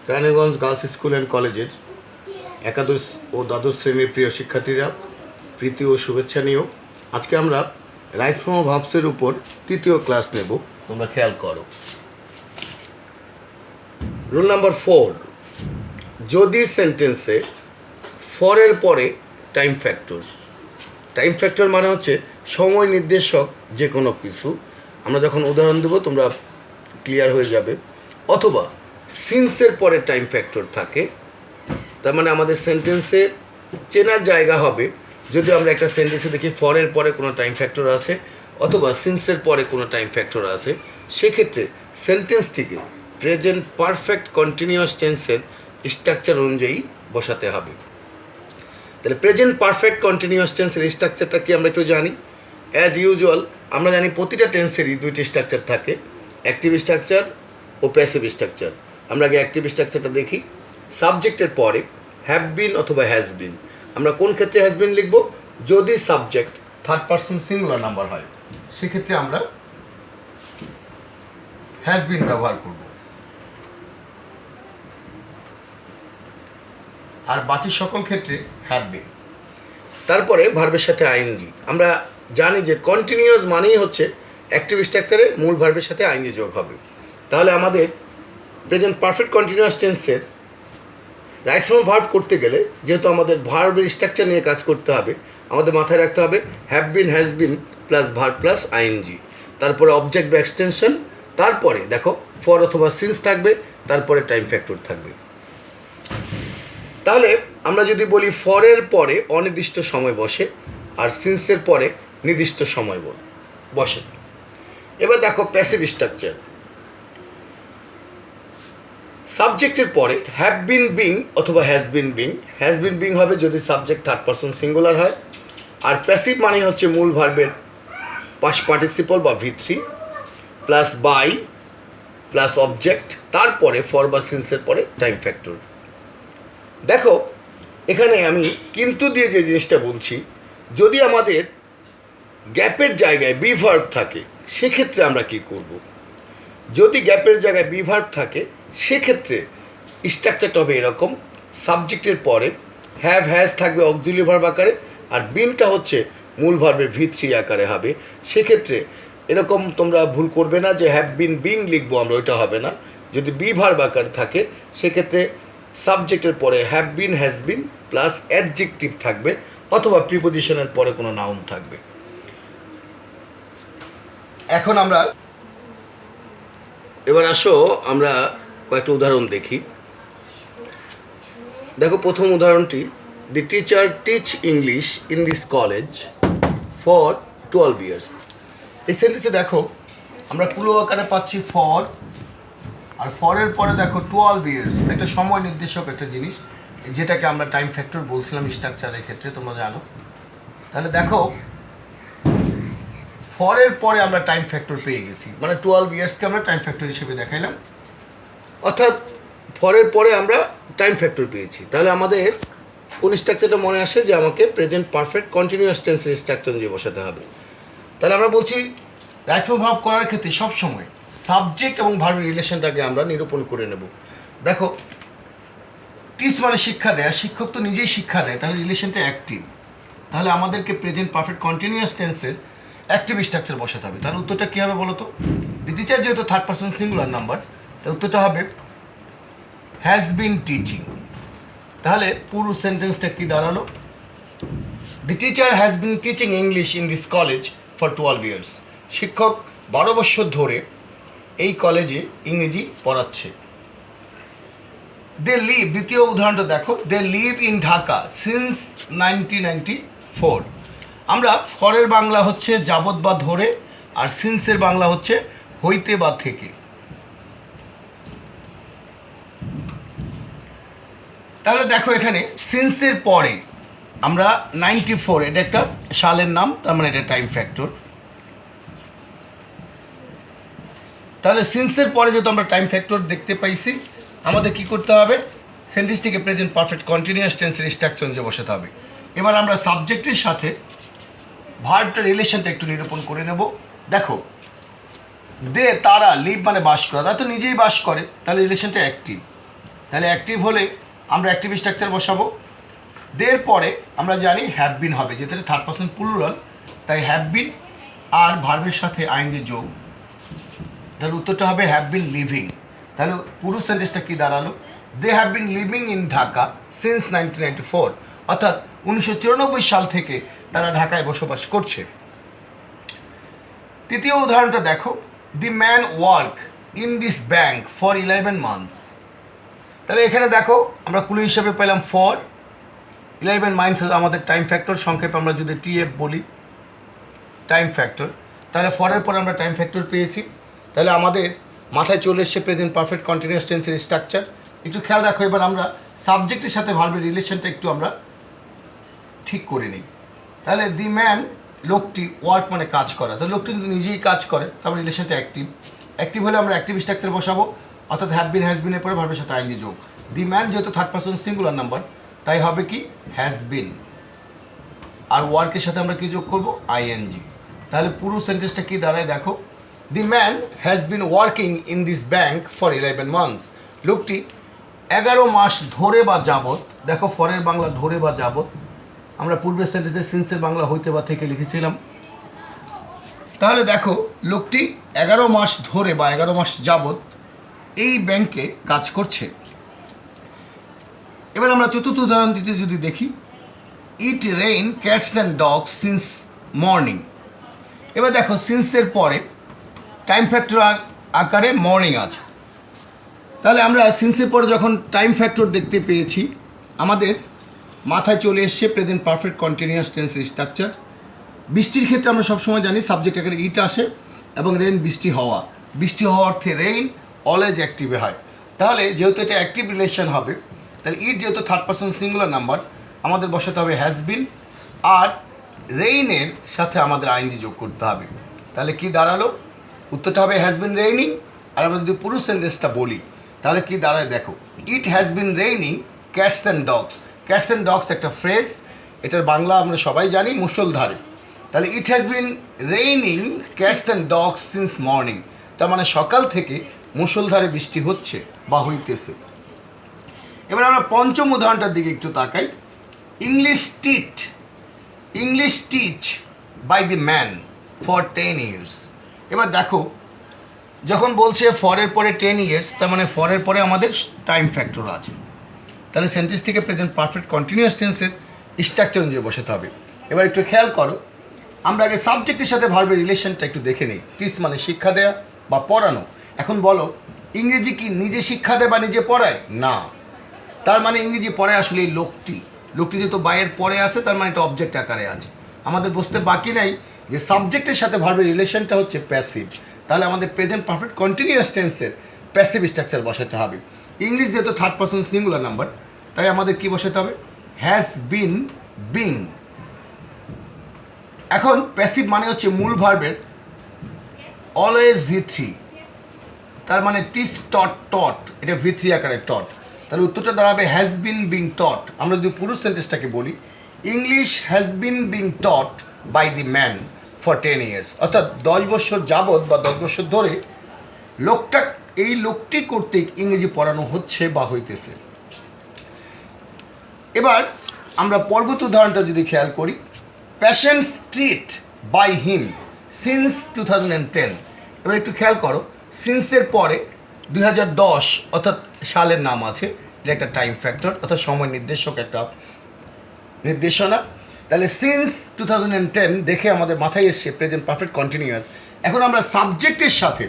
Raniganj girls school and কলেজের একাদশ ও দ্বাদশ শ্রেণীর প্রিয় শিক্ষার্থীরা, প্রীতি ও শুভেচ্ছা নিয়েও আজকে আমরা রাইট ফ্রম ভার্বসের উপর তৃতীয় ক্লাস নেব। তোমরা খেয়াল করো। রুল নাম্বার 4, যদি সেন্টেন্সে ফরের পরে টাইম ফ্যাক্টর মানে হচ্ছে সময় নির্দেশক যে কোনো কিছু। আমরা যখন উদাহরণ দেবো তোমরা ক্লিয়ার হয়ে যাবে। অথবা সিন্সের পরে টাইম ফ্যাক্টর থাকে, তার মানে আমাদের সেন্টেন্সে চেনার জায়গা হবে যদি আমরা একটা সেন্টেন্সে দেখি ফরের পরে কোনো টাইম ফ্যাক্টর আছে অথবা সিন্সের পরে কোনো টাইম ফ্যাক্টর আছে, সেক্ষেত্রে সেন্টেন্সটিকে প্রেজেন্ট পারফেক্ট কন্টিনিউয়াস টেন্সের স্ট্রাকচার অনুযায়ী বসাতে হবে। তাহলে প্রেজেন্ট পারফেক্ট কন্টিনিউয়াস টেন্সের স্ট্রাকচারটা কি আমরা একটু জানি। অ্যাজ ইউজুয়াল আমরা জানি প্রতিটা টেন্সেরই দুইটি স্ট্রাকচার থাকে, অ্যাক্টিভ স্ট্রাকচার ও প্যাসিভ স্ট্রাকচার। আমরা আগে অ্যাক্টিভ স্ট্রাকচারটা দেখি। সাবজেক্টের পরে হ্যাভ বিন অথবা হ্যাজ বিন। আমরা কোন ক্ষেত্রে হ্যাজ বিন লিখব? যদি subject third person singular number হয়, সেক্ষেত্রে আমরা হ্যাজ বিন ব্যবহার করব। আর বাকি সকল ক্ষেত্রে হ্যাভ বিন। তারপরে ভার্বের সাথে আইএনজি। আমরা জানি যে কন্টিনিউয়াস মানেই হচ্ছে অ্যাক্টিভ স্ট্রাকচারে মূল ভার্বের সাথে আইএনজি যোগ হবে। তাহলে আমাদের প্রেজেন্ট পারফেক্ট কন্টিনিউয়াস টেন্সের রাইট ফ্রম ভার্ব করতে গেলে যেহেতু আমাদের ভার্বের স্ট্রাকচার নিয়ে কাজ করতে হবে, আমাদের মাথায় রাখতে হবে have been, has been plus verb plus ING, তারপরে অবজেক্ট বা এক্সটেনশন, তারপরে দেখো ফর অথবা সিন্স থাকবে, তারপরে টাইম ফ্যাক্টর থাকবে। তাহলে আমরা যদি বলি ফরের পরে অনির্দিষ্ট সময় বসে আর সিন্সের পরে নির্দিষ্ট সময় বসে। এবার দেখো প্যাসিভ স্ট্রাকচার। সাবজেক্টের পরে হ্যাভ বিন বিং অথবা হ্যাজ বিন বিং হবে যদি সাবজেক্ট থার্ড পারসন সিঙ্গুলার হয়। আর প্যাসিভ মানে হচ্ছে মূল ভার্বের পাস্ট পার্টিসিপল বা V3 plus by plus object, তারপরে ফর বা সিন্সের পরে টাইম ফ্যাক্টর। দেখো এখানে আমি কিন্তু দিয়ে যে জিনিসটা বলছি, যদি আমাদের গ্যাপের জায়গায় বি ভার্ব থাকে সেক্ষেত্রে আমরা কি করব? যদি গ্যাপের জায়গায় বি ভার্ব থাকে সেক্ষেত্রে স্ট্রাকচারটা হবে এরকম। সাবজেক্টের পরে হ্যাভ হ্যাজ থাকবে অক্সিলিয়ারি ভার্ব আকারে, আর বিনটা হচ্ছে মূল ভার্বের V3 আকারে হবে। সেক্ষেত্রে এরকম তোমরা ভুল করবে না যে হ্যাভ বিন বিং লিখবো আমরা, ওইটা হবে না। যদি বি ভার্ব আকারে থাকে সেক্ষেত্রে সাবজেক্টের পরে have been has been plus adjective থাকবে অথবা প্রিপোজিশনের পরে কোনো নাউন থাকবে। এখন আমরা এবার আসো আমরা কয়েকটা উদাহরণ দেখি। দেখো প্রথম উদাহরণটি, the teacher teach English in this college for 12 years। এই সেন্টেন্সে দেখো আমরা ক্লু আকারে পাচ্ছি ফর, আর ফরের পরে দেখো 12 years, একটা সময় নির্দেশক একটা জিনিস যেটাকে আমরা টাইম ফ্যাক্টর বলছিলাম স্ট্রাকচারের ক্ষেত্রে, তোমরা জানো। তাহলে দেখো ফরের পরে আমরা টাইম ফ্যাক্টর পেয়ে গেছি, মানে 12 yearsকে আমরা টাইম ফ্যাক্টর হিসেবে দেখাইলাম, অর্থাৎ ফরের পরে আমরা টাইম ফ্যাক্টর পেয়েছি। তাহলে আমাদের কোন স্ট্রাকচারটা মনে আসে যে আমাকে প্রেজেন্ট পারফেক্ট কন্টিনিউয়াস টেন্সের স্ট্রাকচার দিয়ে বসাতে হবে। তাহলে আমরা বলছি রাইট ফ্রম ভার্ব করার ক্ষেত্রে সবসময় সাবজেক্ট এবং ভার্বের রিলেশনটাকে আমরা নিরূপণ করে নেব। দেখো টিচ মানে শিক্ষা দেয়, শিক্ষক তো নিজেই শিক্ষা দেয়, তাহলে রিলেশনটা অ্যাক্টিভ। তাহলে আমাদেরকে প্রেজেন্ট পারফেক্ট কন্টিনিউয়াস টেন্সের অ্যাক্টিভ স্ট্রাকচার বসাতে হবে। তাহলে উত্তরটা কী হবে বলো তো? দি টিচার যেহেতু থার্ড পারসন সিঙ্গুলার নাম্বার, তাহলে উত্তরটা হবে হ্যাজ বিন টিচিং। তাহলে পুরো সেন্টেন্সটা কি দাঁড়ালো? The teacher has been teaching English in this college for 12 years। শিক্ষক 12 বছর ধরে এই কলেজে ইংরেজি পড়াচ্ছে। দে লিভ, দ্বিতীয় উদাহরণটা দেখো, they live in Dhaka since 1994। আমরা ফরের বাংলা হচ্ছে যাবৎ বা ধরে, আর সিন্সের বাংলা হচ্ছে হইতে বা থেকে। তাহলে দেখো এখানে সিন্সের পরে আমরা 94, এটা একটা সালের নাম, তার মানে এটা টাইম ফ্যাক্টর। তাহলে সিন্সের পরে যেহেতু আমরা টাইম ফ্যাক্টর দেখতে পাইছি, আমাদের কি করতে হবে? সেন্টেন্সটিকে প্রেজেন্ট পারফেক্ট কন্টিনিউয়াস টেন্সের স্ট্রাকচার অনুযায়ী বসাতে হবে। এবার আমরা সাবজেক্টের সাথে ভার্বটার রিলেশনটা একটু নিরূপণ করে নেব। দেখো দে, তারা, লিভ মানে বাস করা, তারা তো নিজেই বাস করে, তাহলে রিলেশনটা অ্যাক্টিভ। তাহলে অ্যাক্টিভ হলে আমরা অ্যাক্টিভ স্ট্রাকচার বসাবো। দের পরে আমরা জানি হ্যাভ বিন হবে, যেহেতু থার্ড পারসন প্লুরাল, তাই হ্যাভ বিন আর ভার্বের সাথে আইএনজি যোগ। তাহলে উত্তরটা হবে হ্যাভ বিন লিভিং। তাহলে পুরো সেন্টেন্সটা কি দাঁড়ালো? They have been living in Dhaka since 1994, অর্থাৎ 1994 সাল থেকে তারা ঢাকায় বসবাস করছে। তৃতীয় উদাহরণটা দেখো, the man work in this bank for 11 months. তাহলে এখানে দেখো আমরা ক্লু হিসাবে পেলাম ফর 11 মান্থস, আমাদের টাইম ফ্যাক্টর, সংক্ষেপে আমরা যদি টিএফ বলি টাইম ফ্যাক্টর, তাহলে ফরের পরে আমরা টাইম ফ্যাক্টর পেয়েছি। তাহলে আমাদের মাথায় চলে এসছে প্রেজেন্ট পারফেক্ট কন্টিনিউয়াস টেন্সের স্ট্রাকচার। একটু খেয়াল রাখো, এবার আমরা সাবজেক্টের সাথে ভার্বের রিলেশনটা একটু আমরা ঠিক করে নিই। তাহলে দি ম্যান, লোকটি, ওয়ার্ক মানে কাজ করা, তাহলে লোকটি যদি নিজেই কাজ করে তাহলে রিলেশনটা অ্যাক্টিভ। অ্যাক্টিভ হলে আমরা অ্যাক্টিভ স্ট্রাকচার বসাবো, অর্থাৎ হ্যাভ বিন হ্যাজ বিনের পরে ভার্বের সাথে আইএনজি যোগ। দি ম্যান যেহেতু থার্ড পারসন সিঙ্গুলার নাম্বার, তাই হবে কি হ্যাজ বিন, আর ওয়ার্কের সাথে আমরা কি যোগ করব? আইএনজি। তাহলে পুরো সেন্টেন্সটা কি দাঁড়ায় দেখো, দি man has been working in this bank for 11 months. লোকটি 11 মাস ধরে বা যাবত, দেখো ফরের বাংলা ধরে বা যাবত, আমরা পূর্বের সেন্টেন্সে সিন্সের বাংলা হইতে বা থেকে লিখেছিলাম। তাহলে দেখো লোকটি 11 মাস ধরে বা 11 মাস যাবত এই ব্যাংকে কাজ করছে। এবার আমরা চতুর্থ উদাহরণটিতে যদি দেখি, it rain cats and dogs since morning. এবার দেখো সিন্সের পরে টাইম ফ্যাক্টর আকারে মর্নিং আছে। তাহলে আমরা সিন্সের পরে যখন টাইম ফ্যাক্টর দেখতে পেয়েছি, আমাদের মাথায় চলে এসছে প্রেজেন্ট পারফেক্ট কন্টিনিউয়াস টেন্সের স্ট্রাকচার। বৃষ্টির ক্ষেত্রে আমরা সবসময় জানি সাবজেক্ট আকারে ইট আসে, এবং রেইন বৃষ্টি হওয়া, বৃষ্টি হওয়া অর্থে রেইন অলওয়েজ অ্যাক্টিভে হয়। তাহলে যেহেতু এটা অ্যাক্টিভ রিলেশন হবে, তাহলে ইট যেহেতু থার্ড পারসন সিঙ্গুলার নাম্বার, আমাদের বসাতে হবে হ্যাজ বিন, আর রেইনের সাথে আমাদের আইএনজি যোগ করতে হবে। তাহলে কি দাঁড়ালো? উত্তরটা হবে হ্যাজ বিন রেইনিং। আর আমরা যদি পুরো সেন্টেন্সটা বলি তাহলে কি দাঁড়ায় দেখো, it has been raining cats and dogs. Cats and dogs একটা ফ্রেজ, এটার বাংলা আমরা সবাই জানি মুষলধারে। তাহলে it has been raining cats and dogs since morning, তার মানে সকাল থেকে মুষলধারে বৃষ্টি হচ্ছে বা হইতেছে। এবার আমরা পঞ্চম উদাহরণটার দিকে একটু তাকাই, English teach by the man for 10 years। এবার দেখো যখন বলছে ফরের পরে 10 years, তার মানে ফরের পরে আমাদের টাইম ফ্যাক্টর আছে। তাহলে সেন্টেন্সটিকে প্রেজেন্ট পারফেক্ট কন্টিনিউয়াস টেন্সের স্ট্রাকচার অনুযায়ী বসাতে হবে। এবার একটু খেয়াল করো, আমরা আগে সাবজেক্টের সাথে ভার্বের রিলেশনটা একটু দেখে নিই। টিচ মানে শিক্ষা দেয়া বা পড়ানো। এখন বলো, ইংরেজি কি নিজে শিক্ষা দেয় বা নিজে পড়ায়? না। তার মানে ইংরেজি পড়ায় আসলে এই লোকটি যেহেতু বাইয়ের পরে আছে, তার মানে এটা অবজেক্ট আকারে আছে। আমাদের বুঝতে বাকি নাই যে সাবজেক্টের সাথে ভার্বের রিলেশনটা হচ্ছে প্যাসিভ। তাহলে আমাদের প্রেজেন্ট পারফেক্ট কন্টিনিউয়াস টেন্সের প্যাসিভ স্ট্রাকচার বসাতে হবে। ইংলিশ যেহেতু থার্ড পারসন সিঙ্গুলার নাম্বার, তাই আমাদের কি বসাতে হবে? Has been being. এখন প্যাসিভ মানে হচ্ছে মূল ভার্বের অলওয়েজ V3, তার মানে টিচ টট, এটা V3 আকারে টট। তাহলে উত্তরটা দাঁড়াবে হ্যাজ বিন বিং টট। আমরা যদি পুরো সেন্টেন্সটাকে বলি, English has been being taught by the man for 10 years, অর্থাৎ 10 বছর যাবৎ বা 10 বছর ধরে এই লোকটি কর্তৃক ইংরেজি পড়ানো হচ্ছে বা হইতেছে। এবার আমরা পরবর্তী উদাহরণটা যদি খেয়াল করি, patients treat by him since 2010। এবার একটু খেয়াল করো, সিন্সের পরে 2010 অর্থাৎ সালের নাম আছে, এটা একটা টাইম ফ্যাক্টর অর্থাৎ সময় নির্দেশক, একটা নির্দেশনা। তাহলে সিন্স 2010 দেখে আমাদের মাথায় এসছে প্রেজেন্ট পারফেক্ট কন্টিনিউয়াস। এখন আমরা সাবজেক্টের সাথে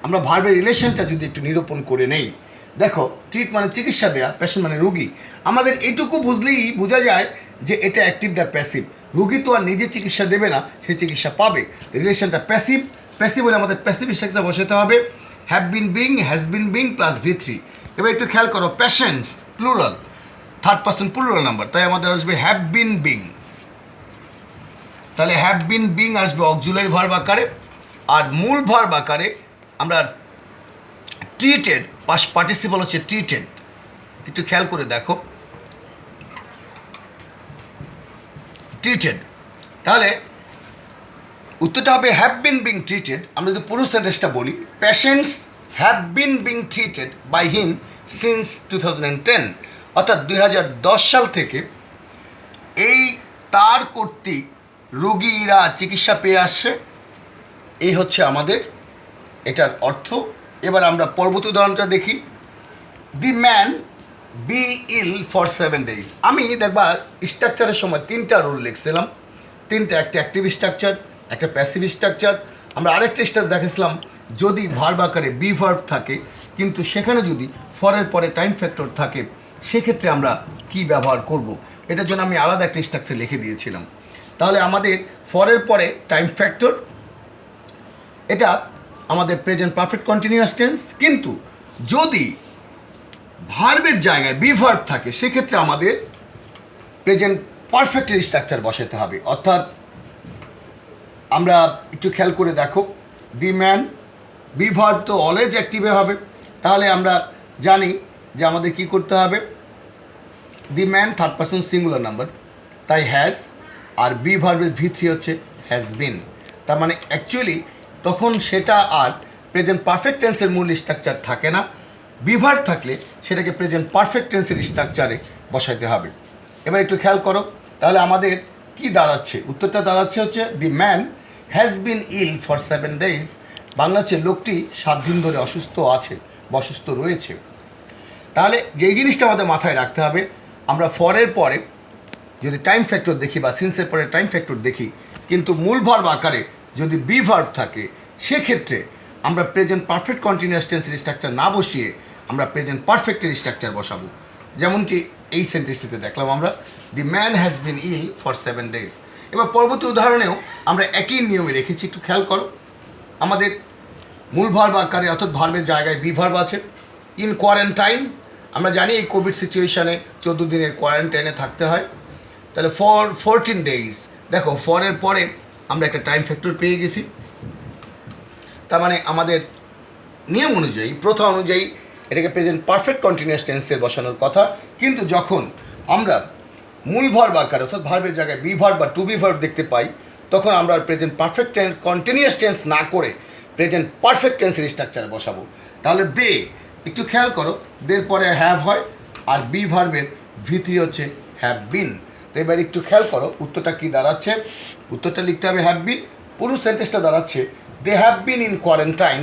আমরা ভার্বের রিলেশনটা যদি একটু নিরূপণ করে নেই, দেখো ট্রিট মানে চিকিৎসা দেয়া, পেশেন্ট মানে রুগী। আমাদের এইটুকু বুঝলেই বোঝা যায় যে এটা অ্যাক্টিভ না প্যাসিভ। রুগী তো আর নিজে চিকিৎসা দেবে না, সে চিকিৎসা পাবে। রিলেশনটা প্যাসিভ বলে আমাদের প্যাসিভ স্ট্রাকচার বসাতে হবে have been being, has been being plus V3। এবার একটু খেয়াল করো, patients plural, third person plural number, তাই আমাদের আসবে হ্যাভ বিন বিং। তাহলে হ্যাভ বিন বিং আসবে অক্সিলারি ভার্ব আকারে, আর মূল ভার্ব আকারে আমরা ট্রিটেড, পাস্ট পার্টিসিপল হচ্ছে ট্রিটেড। একটু খেয়াল করে দেখো, ট্রিটেড। তাহলে উত্তরটা হবে হ্যাভ বিন বিং ট্রিটেড। আমরা যদি পুরো সেন্টেন্সটা বলি, patients have being treated by him since 2010, অর্থাৎ 2010 সাল থেকে এই তার কর্তৃক রোগীরা চিকিৎসা পেয়ে আসছে। এই হচ্ছে আমাদের এটার অর্থ। এবার আমরা পরবর্তী উদাহরণটা দেখি। The man be ill for 7 days। আমি দেখবা স্ট্রাকচারের সময় 3টা রুল লিখছিলাম, 3টা, একটা অ্যাক্টিভ স্ট্রাকচার, একটা প্যাসিভ স্ট্রাকচার। আমরা আরেকটা স্ট্রাকচার দেখেছিলাম যদি ভার্ব আকারে বি ভার্ব থাকে কিন্তু সেখানে যদি ফরের পরে টাইম ফ্যাক্টর থাকে সেক্ষেত্রে আমরা কি ব্যবহার করব, এটার জন্য আমি আলাদা একটা স্ট্রাকচার লিখে দিয়েছিলাম। তাহলে আমাদের ফরের পরে টাইম ফ্যাক্টর, এটা আমাদের প্রেজেন্ট পারফেক্ট কন্টিনিউয়াস টেন্স, কিন্তু যদি ভার্বের জায়গায় বি ভার্ব থাকে সেক্ষেত্রে আমাদের প্রেজেন্ট পারফেক্টের স্ট্রাকচার বসাতে হবে। অর্থাৎ আমরা একটু খেয়াল করে দেখো, দি ম্যান বি ভার্ব তো অলওয়েজ অ্যাক্টিভে হবে, তাহলে আমরা জানি যে আমাদের কি করতে হবে, the man third person singular number, তাই হ্যাজ, আর বি ভার্বের V3 হচ্ছে হ্যাজ বিন। তার মানে অ্যাকচুয়ালি তখন সেটা আর প্রেজেন্ট পারফেক্ট টেন্সের মূল স্ট্রাকচার থাকে না, বি ভার্ব থাকলে সেটাকে প্রেজেন্ট পারফেক্ট টেন্সের স্ট্রাকচারে বসাইতে হবে। এবার একটু খেয়াল করো, তাহলে আমাদের কি দাঁড়াচ্ছে, উত্তরটা দাঁড়াচ্ছে হচ্ছে the man has been ill for 7 days। Bangla হচ্ছে লোকটি 7 দিন ধরে অসুস্থ আছে বা অসুস্থ রয়েছে। তাহলে যেই জিনিসটা আমাদের মাথায় রাখতে হবে, আমরা ফরের পরে যদি টাইম ফ্যাক্টর দেখি বা সিন্সের পরে টাইম ফ্যাক্টর দেখি কিন্তু মূল ভার্ব আকারে যদি বি ভার্ব থাকে সেক্ষেত্রে আমরা প্রেজেন্ট পারফেক্ট কন্টিনিউয়াস টেন্সের স্ট্রাকচার না বসিয়ে আমরা প্রেজেন্ট পারফেক্টের স্ট্রাকচার বসাবো। যেমনটি এই সেন্টেন্সটিতে দেখলাম আমরা, the man has been ill for 7 days। এবার পরবর্তী উদাহরণেও আমরা একই নিয়মে রেখেছি, একটু খেয়াল করো। আমাদের মূল ভার্ব আকারে অর্থাৎ ভার্বের জায়গায় বি ভার্ব আছে। ইন কোয়ারেন্টাইন, আমরা জানি এই কোভিড সিচুয়েশানে 14 দিনের কোয়ারেন্টাইনে থাকতে হয়। তাহলে ফর 14 days, দেখো ফরের পরে আমরা একটা টাইম ফ্যাক্টর পেয়ে গেছি। তার মানে আমাদের নিয়ম অনুযায়ী, প্রথা অনুযায়ী এটাকে প্রেজেন্ট পারফেক্ট কন্টিনিউয়াস টেন্সের বসানোর কথা, কিন্তু যখন আমরা মূল ভার্ব আকারে অর্থাৎ ভার্বের জায়গায় বি ভার্ব বা টু বি ভার্ব দেখতে পাই তখন আমরা প্রেজেন্ট পারফেক্ট কন্টিনিউয়াস টেন্স না করে প্রেজেন্ট পারফেক্ট টেন্সের স্ট্রাকচারে বসাবো। তাহলে দে, একটু খেয়াল করো, দের পরে হ্যাভ হয় আর বি ভার্বের V3 হচ্ছে হ্যাভ বিন। তো এবার একটু খেয়াল করো উত্তরটা কি দাঁড়াচ্ছে, উত্তরটা লিখতে হবে হ্যাভ বিন। পুরো সেন্টেন্সটা দাঁড়াচ্ছে they have been in quarantine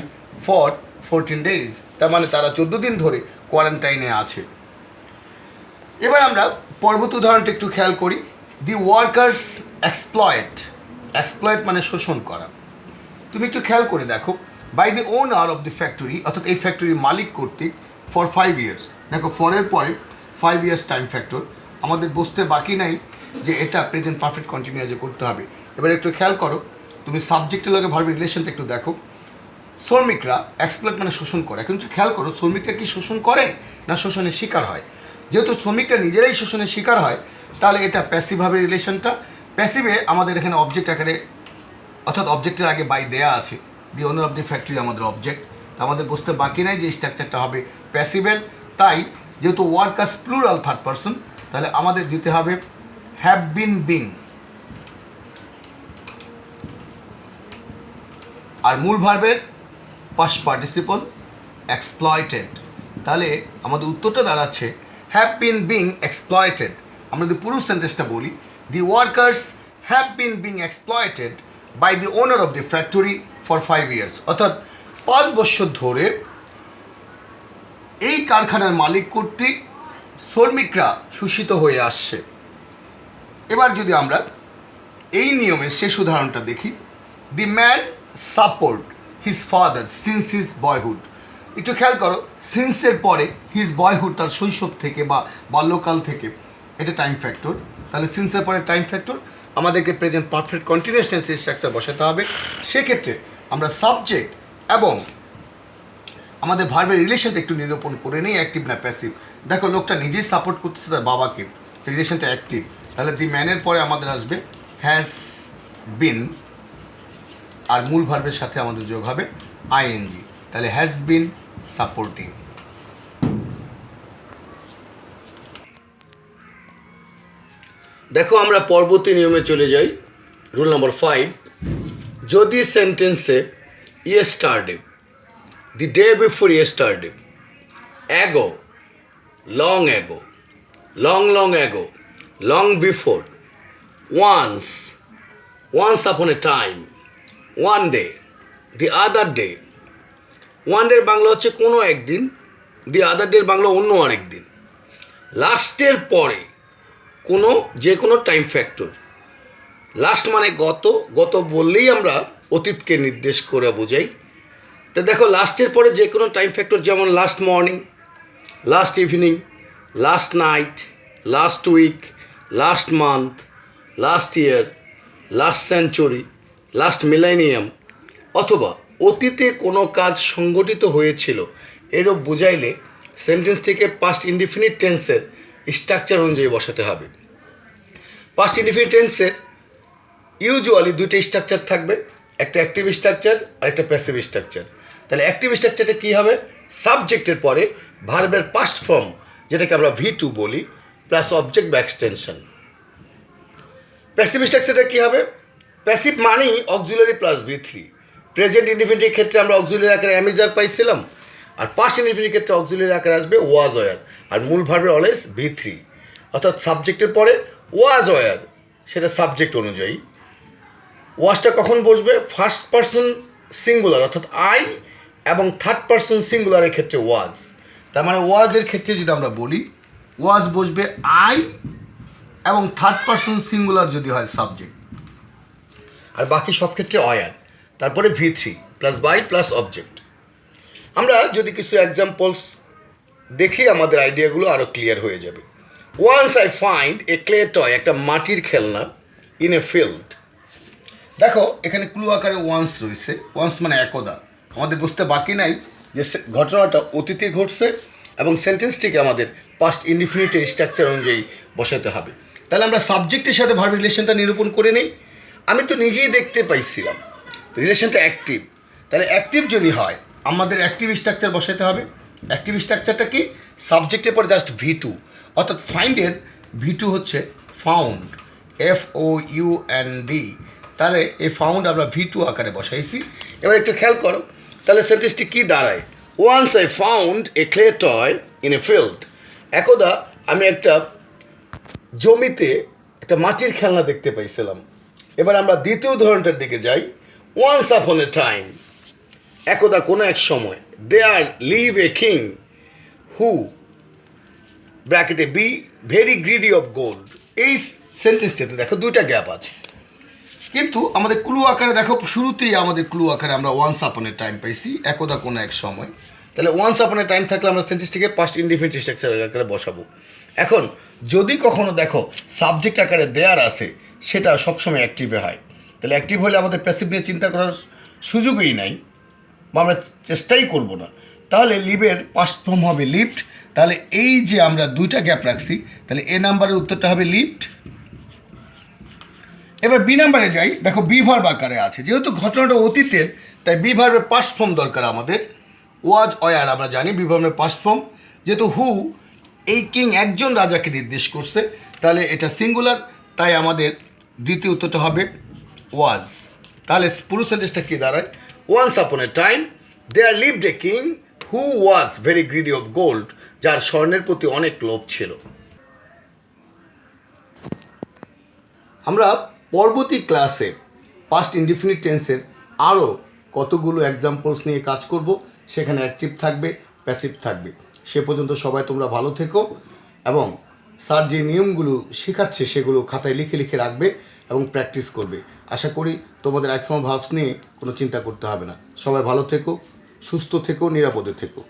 for 14 days। তার মানে তারা 14 দিন ধরে কোয়ারেন্টাইনে আছে। এবার আমরা পরবর্তী উদাহরণটা একটু খেয়াল করি। দি ওয়ার্কার্স এক্সপ্লয়েট, এক্সপ্লয়েট মানে শোষণ করা। তুমি একটু খেয়াল করে দেখো, by the owner of the factory, অর্থাৎ এই ফ্যাক্টরির মালিক কর্তৃক ফর 5 years। দেখো ফরের পরে 5 years টাইম ফ্যাক্টর, আমাদের বুঝতে বাকি নাই যে এটা প্রেজেন্ট পারফেক্ট কন্টিনিউয়াসে করতে হবে। এবার একটু খেয়াল করো, তুমি সাবজেক্টের লগে ভার্বের রিলেশনটা একটু দেখো। শ্রমিকরা এক্সপ্লয়েট মানে শোষণ করে। এখন একটু খেয়াল করো, শ্রমিকরা কি শোষণ করে না শোষণের শিকার হয়? যেহেতু শ্রমিকরা নিজেরাই শোষণের শিকার হয় তাহলে এটা প্যাসিভ ভার্বের রিলেশনটা। প্যাসিভে আমাদের এখানে অবজেক্ট আকারে অর্থাৎ অবজেক্টের আগে বাই দেয়া আছে, দি ওনার অফ দি ফ্যাক্টরি আমাদের অবজেক্ট। তো আমাদের বুঝতে বাকি নাই যে স্ট্রাকচারটা হবে প্যাসিভের। তাই যেহেতু ওয়ার্কার্স প্লুরাল থার্ড পারসন তাহলে আমাদের দিতে হবে হ্যাভ বিন বিং, আর মূল ভার্বের পাস্ট পার্টিসিপল এক্সপ্লয়েটেড। তাহলে আমাদের উত্তরটা দাঁড়াচ্ছে হ্যাভ বিন বিং এক্সপ্লয়েটেড। আমরা যদি পুরো সেন্টেন্সটা বলি, the workers have been being exploited by the owner of the factory for 5 years। অর্থাৎ 5 বছর ধরে এই কারখানার মালিক কর্তৃক শ্রমিকরা শোষিত হয়ে আসছে। এবার যদি আমরা এই নিয়মের শেষ উদাহরণটা দেখি, the man support his father since his boyhood. একটু খেয়াল করো, সিন্সের পরে হিজ বয়হুড তার শৈশব থেকে বা বাল্যকাল থেকে, এটা টাইম ফ্যাক্টর। তাহলে সিন্সের পরে টাইম ফ্যাক্টর আমাদেরকে প্রেজেন্ট পারফেক্ট কন্টিনিউয়াস টেন্সের স্ট্রাকচার বসাতে হবে। সেক্ষেত্রে আমরা সাবজেক্ট এবং আমাদের ভার্বের রিলেশনটা একটু নিরূপণ করে নিই, অ্যাক্টিভ না প্যাসিভ। দেখো লোকটা নিজেই সাপোর্ট করতেছে তার বাবাকে, রিলেশনটা অ্যাক্টিভ। তাহলে দি ম্যানের পরে আমাদের আসবে হ্যাজ বিন, আর মূল ভার্বের সাথে আমাদের যোগ হবে আইএনজি। তাহলে হ্যাজ বিন সাপোর্টিং। দেখো আমরা পরবর্তী নিয়মে চলে যাই। রুল নাম্বার 5, যদি সেন্টেন্সে yesterday the day before yesterday, ago, long ago, long ago, long before, once upon a time, one day, the other day. One ডের বাংলা হচ্ছে কোনো একদিন, দি আদার ডের বাংলা অন্য আরেক দিন। লাস্টের পরে যে কোনো টাইম ফ্যাক্টর, লাস্ট মানে গত বললেই আমরা অতীতকে নির্দেশ করে বোঝাই। তো দেখো লাস্টের পরে যে কোনো টাইম ফ্যাক্টর, যেমন last morning, last evening, last night, last week, last month, last year, last century, last millennium, অথবা অতীতে কোনো কাজ সংগঠিত হয়েছিল এরূপ বোঝাইলে সেন্টেন্সটিকে পাস্ট ইনডিফিনিট টেন্সের স্ট্রাকচার অনুযায়ী বসাতে হবে। পাস্ট ইনডিফিনিট টেন্সের ইউজুয়ালি দুইটা স্ট্রাকচার থাকবে, একটা অ্যাক্টিভ স্ট্রাকচার আর একটা প্যাসিভ স্ট্রাকচার। তাহলে অ্যাক্টিভ স্ট্রাকচারটা কী হবে? সাবজেক্টের পরে ভার্বের পাস্ট ফর্ম, যেটাকে আমরা V2 বলি, প্লাস অবজেক্ট বা এক্সটেনশন। প্যাসিভ স্ট্রাকচারটা কী হবে? প্যাসিভ মানেই অক্সিলারি প্লাস V3। প্রেজেন্ট ইনডিফিনিটির ক্ষেত্রে আমরা অক্সিলারি আকারে অ্যামিজার পাইছিলাম, আর পাস্ট ইনডিফিনিটির ক্ষেত্রে অক্সিলারি আকারে আসবে ওয়াজ ওয়ার, আর মূল ভার্বের অলওয়েজ V3। অর্থাৎ সাবজেক্টের পরে ওয়াজ ওয়ার, সেটা সাবজেক্ট অনুযায়ী। ওয়াজটা কখন বসবে? ফার্স্ট পারসন সিঙ্গুলার অর্থাৎ আই, এবং থার্ড পারসন সিঙ্গুলারের ক্ষেত্রে ওয়াজ। তার মানে ওয়াজের ক্ষেত্রে যদি আমরা বলি, ওয়াজ বসবে আই, এবং থার্ড পারসন সিঙ্গুলার যদি হয় সাবজেক্ট, আর বাকি সব ক্ষেত্রে অয়ার। তারপরে V3 plus by plus object. আমরা যদি কিছু এক্সাম্পলস দেখি আমাদের আইডিয়াগুলো আরও ক্লিয়ার হয়ে যাবে। Once I find a clay toy, একটা মাটির খেলনা, ইন এ ফিল্ড। দেখো এখানে ক্লু আকারে ওয়ান্স রয়েছে। ওয়ান্স মানে একদা। আমাদের বুঝতে বাকি নাই যে ঘটনাটা অতীতে ঘটছে এবং সেন্টেন্সটিকে আমাদের পাস্ট ইনডিফিনিটের স্ট্রাকচার অনুযায়ী বসাতে হবে। তাহলে আমরা সাবজেক্টের সাথে ভার্ব রিলেশনটা নিরূপণ করে নিই। আমি তো নিজেই দেখতে পাইছিলাম, রিলেশনটা অ্যাক্টিভ। তাহলে অ্যাক্টিভ যদি হয় আমাদের অ্যাক্টিভ স্ট্রাকচার বসাতে হবে। অ্যাক্টিভ স্ট্রাকচারটা কি? সাবজেক্টের পর জাস্ট V2, অর্থাৎ ফাইন্ডের V2 হচ্ছে ফাউন্ড, FOUND। তাহলে এই ফাউন্ড আমরা V2 আকারে বসাইছি। এবার একটু খেয়াল করো, তাহলে সেন্টেন্সটি কী দাঁড়ায়? Once I found a clay toy in a field. একদা আমি একটা জমিতে একটা মাটির খেলনা দেখতে পাইছিলাম। এবার আমরা দ্বিতীয় উদাহরণটার দিকে যাই। ওয়ান্স আপন এ টাইম, একদা কোনো এক সময়, দেয়ার লিভ এ কিং হু ব্র্যাকেটে be very greedy of gold. এই সেন্টেন্সটাতে দেখো দুইটা গ্যাপ আছে, কিন্তু আমাদের ক্লু আকারে দেখো শুরুতেই আমাদের ক্লু আকারে আমরা ওয়ান্স আপন এ টাইম পাইছি, একদা কোনো এক সময়। তাহলে ওয়ান্স আপন এ টাইম থাকলে আমরা সেন্টেন্সটিকে পাস্ট ইনডিফিনিট স্ট্রাকচার আকারে বসাবো। এখন যদি কখনো দেখো সাবজেক্ট আকারে দেয়ার আছে, সেটা সবসময় অ্যাক্টিভে হয়। তাহলে অ্যাক্টিভ হলে আমাদের প্যাসিভ নিয়ে চিন্তা করার সুযোগই নাই, বা আমরা চেষ্টাই করব না। তাহলে লিভের পাস্ট ফর্ম হবে লিফট। তাহলে এই যে আমরা দুইটা গ্যাপ রাখছি, তাহলে এ নাম্বারের উত্তরটা হবে লিফট। এবার বি নাম্বারে যাই। দেখো বি ভার্ব আকারে আছে, যেহেতু ঘটনাটা অতীতের তাই বি ভার্বের পাস্ট ফর্ম দরকার আমাদের। ওয়াজ ওয়ার আমরা জানি বি ভার্বের পাস্ট ফর্ম। যেহেতু হু এই কিং একজন রাজাকে নির্দেশ করছে, তাহলে এটা সিঙ্গুলার, তাই আমাদের দ্বিতীয় উত্তরটা হবে ওয়াজ। তাহলে পুরো সেন্টেন্সটা কি দাঁড়ায়? Once upon a time there lived a king who was very greedy of gold, যার স্বর্ণের প্রতি অনেক লোভ ছিল। আমরা পরবর্তী ক্লাসে পাস্ট ইনডিফিনিট টেন্সের আরও কতগুলো এক্সাম্পলস নিয়ে কাজ করব। সেখানে অ্যাক্টিভ থাকবে, প্যাসিভ থাকবে। সে পর্যন্ত সবাই তোমরা ভালো থেকো, এবং স্যার যে নিয়মগুলো শেখাচ্ছে সেগুলো খাতায় লিখে লিখে রাখবে এবং প্র্যাকটিস করবে। আশা করি তোমাদের রাইট ফর্ম ভার্বস নিয়ে কোনো চিন্তা করতে হবে না। সবাই ভালো থেকো, সুস্থ থেকো, নিরাপদে থেকো।